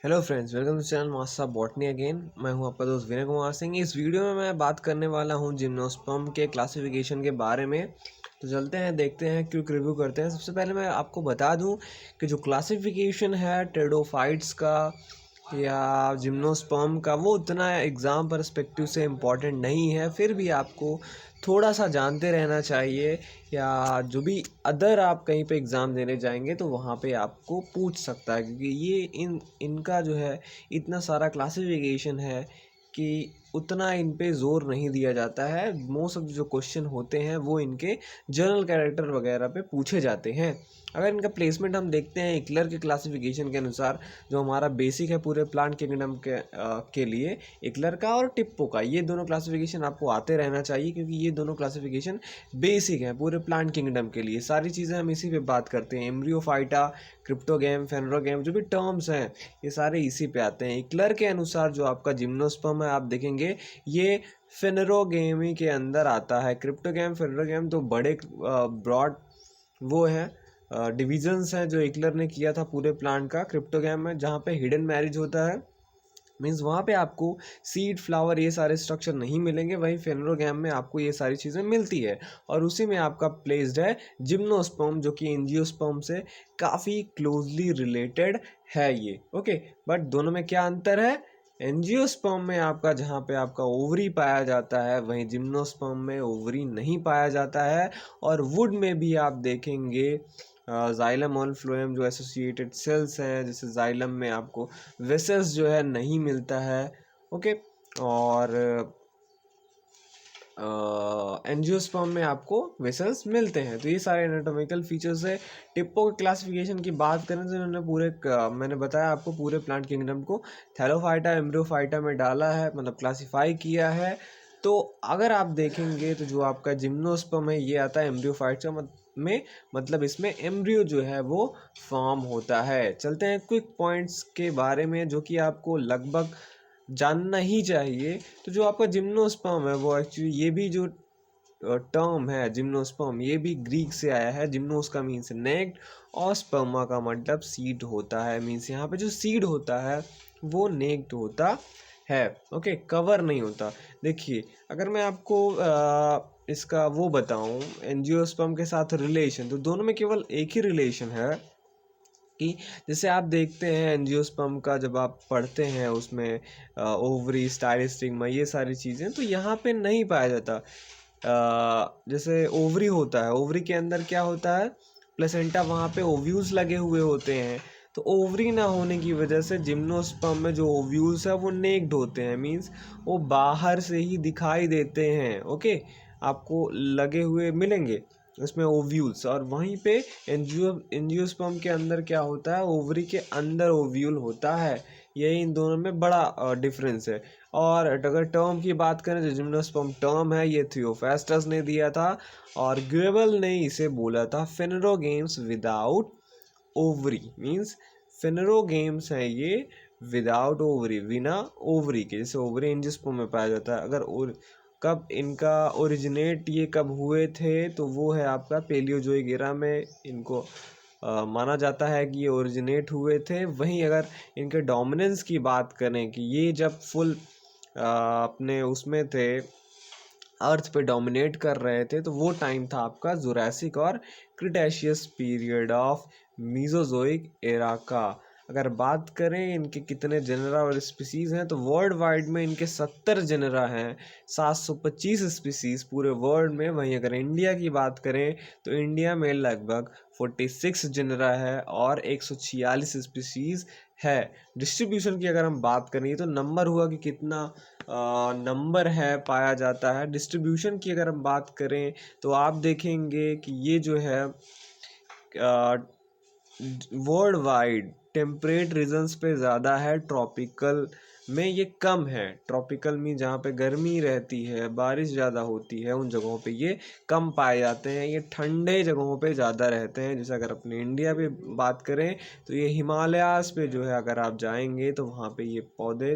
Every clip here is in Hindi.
Hello friends, welcome to channel master botany again. मैं हूं आपका दोस्त विनय कुमार सिंह। इस वीडियो में मैं बात करने वाला हूं जिम्नोस्पर्म के क्लासिफिकेशन के बारे में। तो चलते हैं, देखते हैं, क्विक रिव्यू करते हैं। सबसे पहले मैं आपको बता दूं कि जो क्लासिफिकेशन है टेरिडोफाइट्स का या जिम्नोस्पर्म का, वो उतना एग्ज़ाम परस्पेक्टिव से इम्पॉर्टेंट नहीं है। फिर भी आपको थोड़ा सा जानते रहना चाहिए, या जो भी अदर आप कहीं पे एग्ज़ाम देने जाएंगे तो वहाँ पे आपको पूछ सकता है, क्योंकि ये इनका जो है इतना सारा क्लासिफिकेशन है कि उतना इन पे ज़ोर नहीं दिया जाता है। मोस्ट ऑफ जो क्वेश्चन होते हैं वो इनके जनरल कैरेक्टर वगैरह पे पूछे जाते हैं। अगर इनका प्लेसमेंट हम देखते हैं इक्लर के क्लासिफिकेशन के अनुसार, जो हमारा बेसिक है पूरे प्लांट किंगडम के लिए, इक्लर का और टिप्पो का, ये दोनों क्लासिफिकेशन आपको आते रहना चाहिए, क्योंकि ये दोनों क्लासिफिकेशन बेसिक है पूरे प्लांट किंगडम के लिए। सारी चीज़ें हम इसी पे बात करते हैं। एम्ब्रियोफाइटा, क्रिप्टोगैम, फेनरोगैम, जो भी टर्म्स हैं ये सारे इसी पे आते हैं। इक्लर के अनुसार जो आपका जिम्नोस्पर्म है, आप देखेंगे ये फेनरोगेमी के अंदर आता है। क्रिप्टोगैम, फेनरोगैम तो बड़े ब्रॉड वो है डिविजन्स हैं जो इक्लर ने किया था पूरे प्लांट का। क्रिप्टोगैम में जहाँ पे हिडन मैरिज होता है, मीन्स वहाँ पे आपको सीड, फ्लावर, ये सारे स्ट्रक्चर नहीं मिलेंगे। वहीं फेनरोगैम में आपको ये सारी चीज़ें मिलती है, और उसी में आपका प्लेस्ड है जिम्नोस्पर्म, जो कि एंजियोस्पर्म से काफ़ी क्लोजली रिलेटेड है ये। ओके, बट दोनों में क्या अंतर है? एंजियोस्पर्म में आपका जहाँ पे आपका ओवरी पाया जाता है, वहीं जिम्नोस्पर्म में ओवरी नहीं पाया जाता है। और वुड में भी आप देखेंगे जाइलम और फ्लोएम जो एसोसिएटेड सेल्स हैं, जैसे जाइलम में आपको वेसल्स जो है नहीं मिलता है। ओके, और एंजियोस्पर्म में आपको वेसल्स मिलते हैं। तो ये सारे एनाटॉमिकल फीचर्स है। टिप्पो के क्लासिफिकेशन की बात करें तो इन्होंने मैंने बताया आपको पूरे प्लांट किंगडम को थैलोफाइटा, एम्ब्रियोफाइटा में डाला है, मतलब क्लासिफाई किया है। तो अगर आप देखेंगे तो जो आपका जिम्नोस्पर्म है ये आता है एम्ब्रियोफाइटा में, मतलब इसमें एम्ब्रियो जो है वो फॉर्म होता है। चलते हैं क्विक पॉइंट्स के बारे में जो कि आपको लगभग जानना ही चाहिए। तो जो आपका जिम्नोस्पर्म है वो एक्चुअली, ये भी जो टर्म है जिम्नोस्पर्म, ये भी ग्रीक से आया है। जिम्नोस का मीन्स नेक्ड, और स्पर्मा का मतलब सीड होता है। मीन्स यहाँ पे जो सीड होता है वो नेक्ड होता है। ओके, कवर नहीं होता। देखिए, अगर मैं आपको इसका वो बताऊं एंजियोस्पर्म के साथ रिलेशन, तो दोनों में केवल एक ही रिलेशन है कि जैसे आप देखते हैं एंजियोस्पर्म का, जब आप पढ़ते हैं उसमें ओवरी, स्टाइलिस्टिग्मा, ये सारी चीज़ें तो यहाँ पे नहीं पाया जाता। जैसे ओवरी होता है, ओवरी के अंदर क्या होता है, प्लेसेंटा, वहाँ पे ओव्यूल्स लगे हुए होते हैं। तो ओवरी ना होने की वजह से जिम्नोस्पर्म में जो ओव्यूल्स है वो नेक्ड होते हैं। मीन्स वो बाहर से ही दिखाई देते हैं। ओके, आपको लगे हुए मिलेंगे उसमें ओव्यूल्स। और वहीं पे एंजियोस्पर्म के अंदर क्या होता है, ओवरी के अंदर ओव्यूल होता है। यही इन दोनों में बड़ा डिफरेंस है। और अगर टर्म की बात करें तो जिम्नोस्पर्म टर्म है, ये थियोफेस्टस ने दिया था, और ग्वेबल ने इसे बोला था phanerogams without ovary. Means phanerogams है ये विदाउट ओवरी, बिना ओवरी के। जैसे ओवरी एंजियोस्पर्म में पाया जाता है। अगर कब इनका ओरिजिनेट ये कब हुए थे, तो वो है आपका पेलियोजोइक एरा में इनको माना जाता है कि ये ओरिजिनेट हुए थे। वहीं अगर इनके डोमिनेंस की बात करें कि ये जब फुल अपने उसमें थे, अर्थ पे डोमिनेट कर रहे थे, तो वो टाइम था आपका जुरासिक और Cretaceous period of Mesozoic era का। अगर बात करें इनके कितने जेनरा और स्पीसीज हैं, तो वर्ल्ड वाइड में इनके 70 जेनरा हैं, 725 स्पीसीज पूरे वर्ल्ड में। वहीं अगर इंडिया की बात करें तो इंडिया में लगभग 46 जेनरा है और 146 स्पीसीज है। डिस्ट्रीब्यूशन की अगर हम बात करें, तो नंबर हुआ कि कितना नंबर है पाया जाता है। डिस्ट्रीब्यूशन की अगर हम बात करें तो आप देखेंगे कि ये जो है वर्ल्ड वाइड टेम्परेट रीजन्स पे ज़्यादा है, ट्रॉपिकल में ये कम है। ट्रॉपिकल में जहाँ पे गर्मी रहती है, बारिश ज़्यादा होती है, उन जगहों पे ये कम पाए जाते हैं। ये ठंडे जगहों पे ज़्यादा रहते हैं। जैसे अगर अपने इंडिया पे बात करें तो ये हिमालयास पे जो है, अगर आप जाएंगे तो वहाँ पे ये पौधे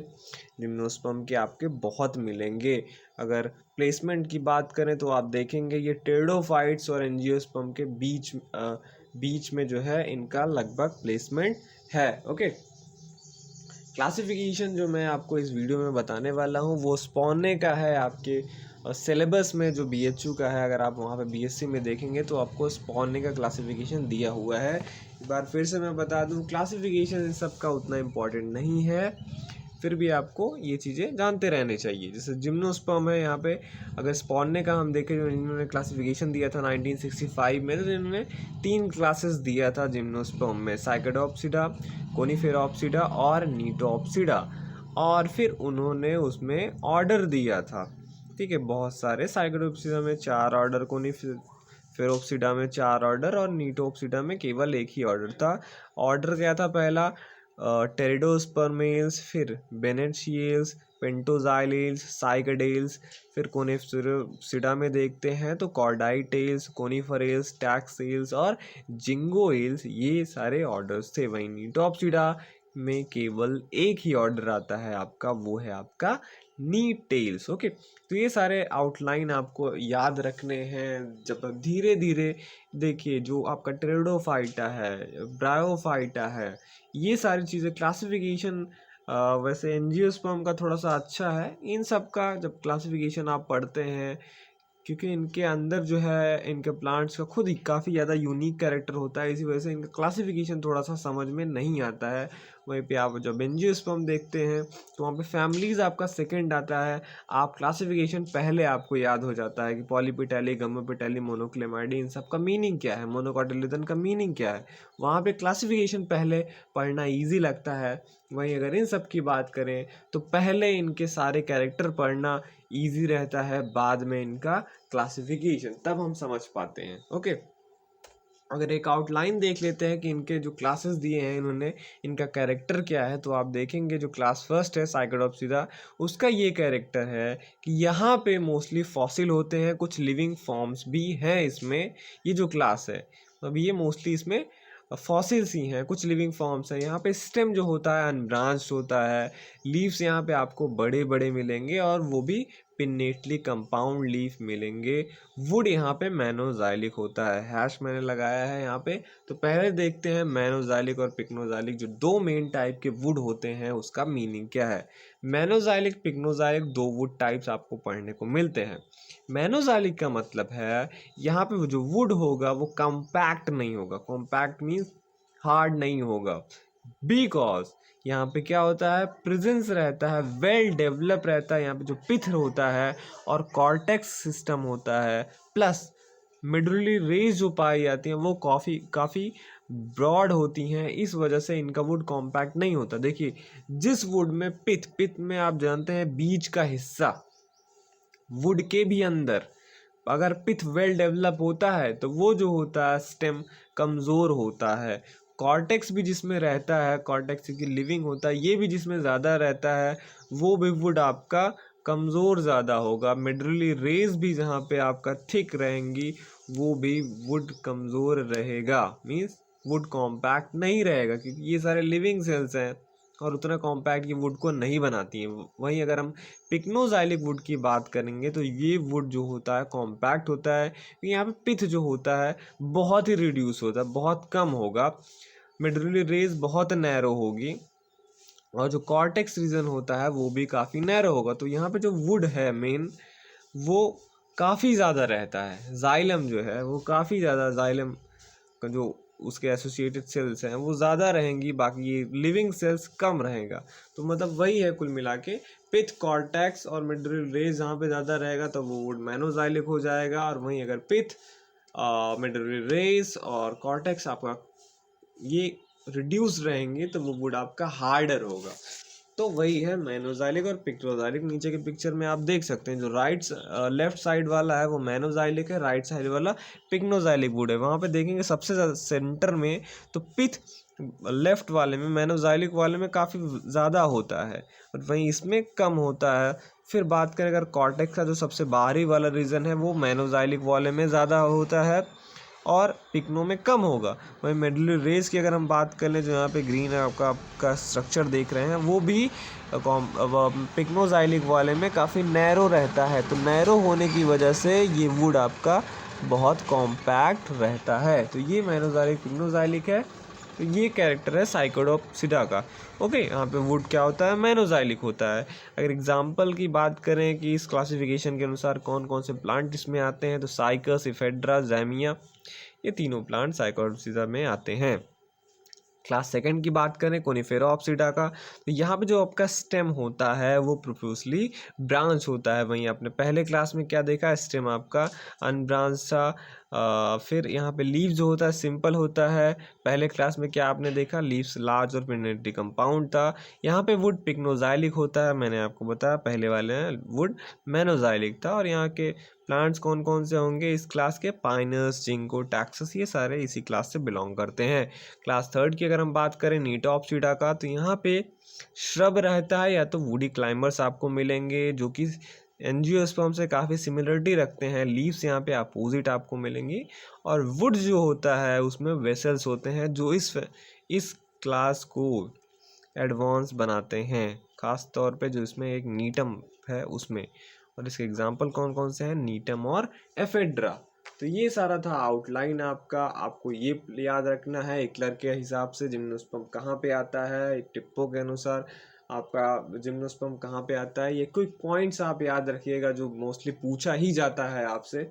जिम्नोस्पर्म के आपके बहुत मिलेंगे। अगर प्लेसमेंट की बात करें तो आप देखेंगे ये टेरिडोफाइट्स और एंजियोस्पर्म के बीच में जो है इनका लगभग प्लेसमेंट है। ओके, क्लासिफिकेशन जो मैं आपको इस वीडियो में बताने वाला हूँ वो स्पॉने का है। आपके सिलेबस में जो BHU का है, अगर आप वहाँ पे BSc में देखेंगे तो आपको स्पॉने का क्लासिफिकेशन दिया हुआ है। एक बार फिर से मैं बता दूँ, क्लासिफिकेशन इन सब का उतना इम्पोर्टेंट नहीं है, फिर भी आपको ये चीज़ें जानते रहने चाहिए। जैसे जिम्नोस्पर्म है, यहाँ पे अगर स्पॉने का हम देखें, जो इन्होंने क्लासिफिकेशन दिया था 1965 में, तो इन्होंने 3 क्लासेस दिया था जिम्नोस्पर्म में, साइकेडोप्सिडा, कोनिफेरोप्सिडा और नीटोप्सिडा। और फिर उन्होंने उसमें ऑर्डर दिया था, ठीक है, बहुत सारे। साइकेडोप्सिडा में 4 ऑर्डर, कोनिफेरोप्सिडा में 4 ऑर्डर और नीटोप्सिडा में केवल एक ही ऑर्डर था। ऑर्डर क्या था? पहला टेरिडोस्पर्मेल्स, फिर बेनेशियल्स, पेंटोजाइलेल्स, साइकेडेल्स। फिर कोनिफेरोप्सिडा में देखते हैं तो कॉर्डाइटेल्स, कोनिफरेल्स, टैक्सेल्स और जिंगोएल्स, ये सारे ऑर्डर्स थे। वहीं नीटोप्सिडा में केवल एक ही ऑर्डर आता है आपका, वो है आपका नीटेल्स। ओके, तो ये सारे आउटलाइन आपको याद रखने हैं। जब धीरे धीरे देखिए, जो आपका टेरिडोफाइटा है, ब्रायोफाइटा है, ये सारी चीज़ें क्लासिफिकेशन, वैसे एंजियोस्पर्म का थोड़ा सा अच्छा है। इन सब का जब क्लासिफिकेशन आप पढ़ते हैं, क्योंकि इनके अंदर जो है, इनके प्लांट्स का खुद ही काफ़ी ज़्यादा यूनिक कैरेक्टर होता है, इसी वजह से इनका क्लासिफिकेशन थोड़ा सा समझ में नहीं आता है। वहीं पे आप जब एंजियोस्पर्म देखते हैं तो वहाँ पे फैमिलीज़ आपका सेकंड आता है, आप क्लासिफिकेशन पहले आपको याद हो जाता है कि पॉलीपेटैली, गम्मोपेटैली, मोनोक्लेमाइडी, इन सब का मीनिंग क्या है, मोनोकोटिलेडन का मीनिंग क्या है। वहाँ पे क्लासिफिकेशन पहले पढ़ना ईजी लगता है। वहीं अगर इन सब की बात करें तो पहले इनके सारे कैरेक्टर पढ़ना ईजी रहता है, बाद में इनका क्लासिफिकेशन, तब हम समझ पाते हैं। ओके, अगर एक आउटलाइन देख लेते हैं कि इनके जो क्लासेस दिए हैं इन्होंने, इनका कैरेक्टर क्या है, तो आप देखेंगे जो क्लास फर्स्ट है साइकेडोप्सिडा, उसका ये कैरेक्टर है कि यहाँ पे मोस्टली फॉसिल होते हैं, कुछ लिविंग फॉर्म्स भी हैं इसमें। ये जो क्लास है, अब ये मोस्टली इसमें फॉसिल्स ही हैं, कुछ लिविंग फॉर्म्स हैं। यहाँ पे स्टेम जो होता है अनब्रांच्ड होता है, लीव्स यहाँ पे आपको बड़े बड़े मिलेंगे और वो भी पिन्नेटली कंपाउंड लीफ मिलेंगे। वुड यहाँ पे मैनोजाइलिक होता है, हैश मैंने लगाया है यहाँ पे। तो पहले देखते हैं मैनोजाइलिक और पिक्नोजाइलिक, जो 2 मेन टाइप के वुड होते हैं, उसका मीनिंग क्या है। मैनोजाइलिक, पिक्नोजाइलिक, 2 वुड टाइप्स आपको पढ़ने को मिलते हैं। मैनोजाइलिक का मतलब है यहाँ पे जो वुड होगा वो कॉम्पैक्ट नहीं होगा। कॉम्पैक्ट मीन्स हार्ड नहीं होगा, बिकॉज यहाँ पे क्या होता है, प्रेजेंस रहता है, वेल डेवलप रहता है। यहाँ पे जो पिथ होता है और कॉर्टेक्स सिस्टम होता है, प्लस मिडुलरी रेज जो पाई जाती हैं वो काफ़ी ब्रॉड होती हैं, इस वजह से इनका वुड कॉम्पैक्ट नहीं होता। देखिए, जिस वुड में पिथ में आप जानते हैं बीज का हिस्सा, वुड के भी अंदर अगर पिथ वेल डेवलप होता है तो वो जो होता है स्टेम कमज़ोर होता है। कॉर्टेक्स भी जिसमें रहता है, कॉर्टेक्स की लिविंग होता है, ये भी जिसमें ज़्यादा रहता है, वो भी वुड आपका कमज़ोर ज़्यादा होगा। मिडुलरी रेज भी जहाँ पे आपका थिक रहेंगी, वो भी वुड कमज़ोर रहेगा, मीन्स वुड कॉम्पैक्ट नहीं रहेगा, क्योंकि ये सारे लिविंग सेल्स हैं और उतना कॉम्पैक्ट ये वुड को नहीं बनाती हैं। वहीं अगर हम पिक्नोजाइलिक वुड की बात करेंगे तो ये वुड जो होता है कॉम्पैक्ट होता है, यहाँ पे पिथ जो होता है बहुत ही रिड्यूस होता है, बहुत कम होगा, मिडुलरी रेज बहुत नैरो होगी और जो कॉर्टेक्स रीजन होता है वो भी काफ़ी नैरो होगा। तो यहाँ पे जो वुड है मेन, वो काफ़ी ज़्यादा रहता है। जाइलम जो है वो काफ़ी ज़्यादा, जाइलम का जो उसके एसोसिएटेड सेल्स हैं वो ज़्यादा रहेंगी, बाकी ये लिविंग सेल्स कम रहेगा। तो मतलब वही है कुल मिला के, पिथ, कॉर्टेक्स और मिडुलरी रेज जहाँ पे ज़्यादा रहेगा तो वो वुड मैनोजाइलिक हो जाएगा, और वहीं अगर पिथ, मिडुलरी रेज और कॉर्टेक्स आपका ये रिड्यूस रहेंगे तो वो वुड आपका हार्डर होगा। तो वही है मैनोजाइलिक और पिक्नोजाइलिक। नीचे के पिक्चर में आप देख सकते हैं जो लेफ्ट साइड वाला है वो मैनोजाइलिक है, राइट साइड वाला पिक्नोजाइलिक वुड है। वहाँ पे देखेंगे सबसे ज़्यादा सेंटर में तो पिथ लेफ्ट वाले में, मैनोजाइलिक वाले में काफ़ी ज़्यादा होता है और वहीं इसमें कम होता है। फिर बात करें अगर कॉर्टेक्स का, जो सबसे बाहरी वाला रीजन है वो मैनोजाइलिक वाले में ज़्यादा होता है और पिक्नो में कम होगा। वहीं मिडुलरी रेज की अगर हम बात कर लें, जो यहाँ पे ग्रीन है आपका स्ट्रक्चर देख रहे हैं, वो भी पिक्नोजाइलिक वाले में काफ़ी नैरो रहता है। तो नैरो होने की वजह से ये वुड आपका बहुत कॉम्पैक्ट रहता है। तो ये मैनोजाइलिक, पिक्नोजाइलिक है। तो ये कैरेक्टर है साइकोडोप्सिडा का। ओके, यहाँ पे वुड क्या होता है, मेनोजाइलिक होता है। अगर एग्जाम्पल की बात करें कि इस क्लासिफिकेशन के अनुसार कौन कौन से प्लांट इसमें आते हैं, तो साइकस, इफेड्रा, जैमिया, ये तीनों प्लांट साइकोडोप्सिडा में आते हैं। क्लास सेकंड की बात करें कोनिफेरा ऑप्सिडा का, तो यहाँ पे जो आपका स्टेम होता है वो प्रोफ्यूजली ब्रांच होता है। वहीं आपने पहले क्लास में क्या देखा, स्टेम आपका अनब्रांच था। फिर यहाँ पे लीव जो होता है सिंपल होता है। पहले क्लास में क्या आपने देखा, लीव्स लार्ज और पिनेटरी कंपाउंड था। यहाँ पे वुड पिक्नोजाइलिक होता है, मैंने आपको बताया पहले वाले में वुड मेनोजाइलिक था। और यहाँ के प्लांट्स कौन कौन से होंगे इस क्लास के, पाइनस, जिंको, टैक्सस, ये सारे इसी क्लास से बिलोंग करते हैं। क्लास थर्ड की अगर हम बात करें नीटॉप्सिडा का, तो यहाँ पे श्रब रहता है या तो वुडी क्लाइंबर्स आपको मिलेंगे जो कि एंजियोस्पर्म से काफ़ी सिमिलरिटी रखते हैं। लीव्स यहाँ पे अपोजिट आपको मिलेंगी। और वुड जो होता है उसमें वेसल्स होते हैं जो इस क्लास को एडवांस बनाते हैं, खास तौर पे जो इसमें एक नीटम है उसमें। और इसके एग्जांपल कौन कौन से हैं, नीटम और एफेड्रा। तो ये सारा था आउटलाइन आपका। आपको ये याद रखना है एक्लर के हिसाब से जिम्नोस्पर्म कहाँ पे आता है, टिप्पो के अनुसार आपका जिम्नोस्पर्म कहाँ पे आता है। ये क्विक पॉइंट्स आप याद रखिएगा जो मोस्टली पूछा ही जाता है आपसे।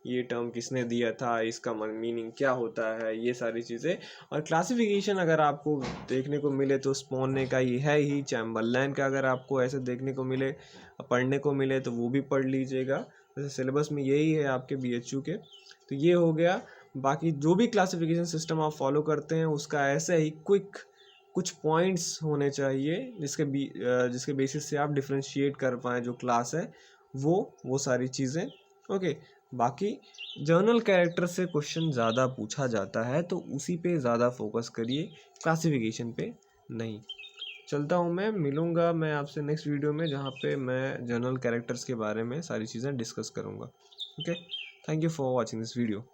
ये टर्म किसने दिया था, इसका मीनिंग क्या होता है, ये सारी चीज़ें। और क्लासिफिकेशन अगर आपको देखने को मिले तो स्पोने का ही है ही, चैम्बरलैन का अगर आपको ऐसे देखने को मिले, पढ़ने को मिले तो वो भी पढ़ लीजिएगा। जैसे सिलेबस में यही है आपके BHU के। तो ये हो गया। बाकी जो भी क्लासिफिकेशन सिस्टम आप फॉलो करते हैं उसका ऐसे ही क्विक कुछ पॉइंट्स होने चाहिए जिसके बेसिस से आप डिफ्रेंशिएट कर पाएँ जो क्लास है वो सारी चीज़ें। ओके, बाकी जर्नल कैरेक्टर से क्वेश्चन ज़्यादा पूछा जाता है तो उसी पे ज़्यादा फोकस करिए, क्लासिफिकेशन पे नहीं। चलता हूँ, मैं मिलूँगा मैं आपसे नेक्स्ट वीडियो में जहाँ पे मैं जर्नल कैरेक्टर्स के बारे में सारी चीज़ें डिस्कस करूँगा। Okay, thank you for watching this video.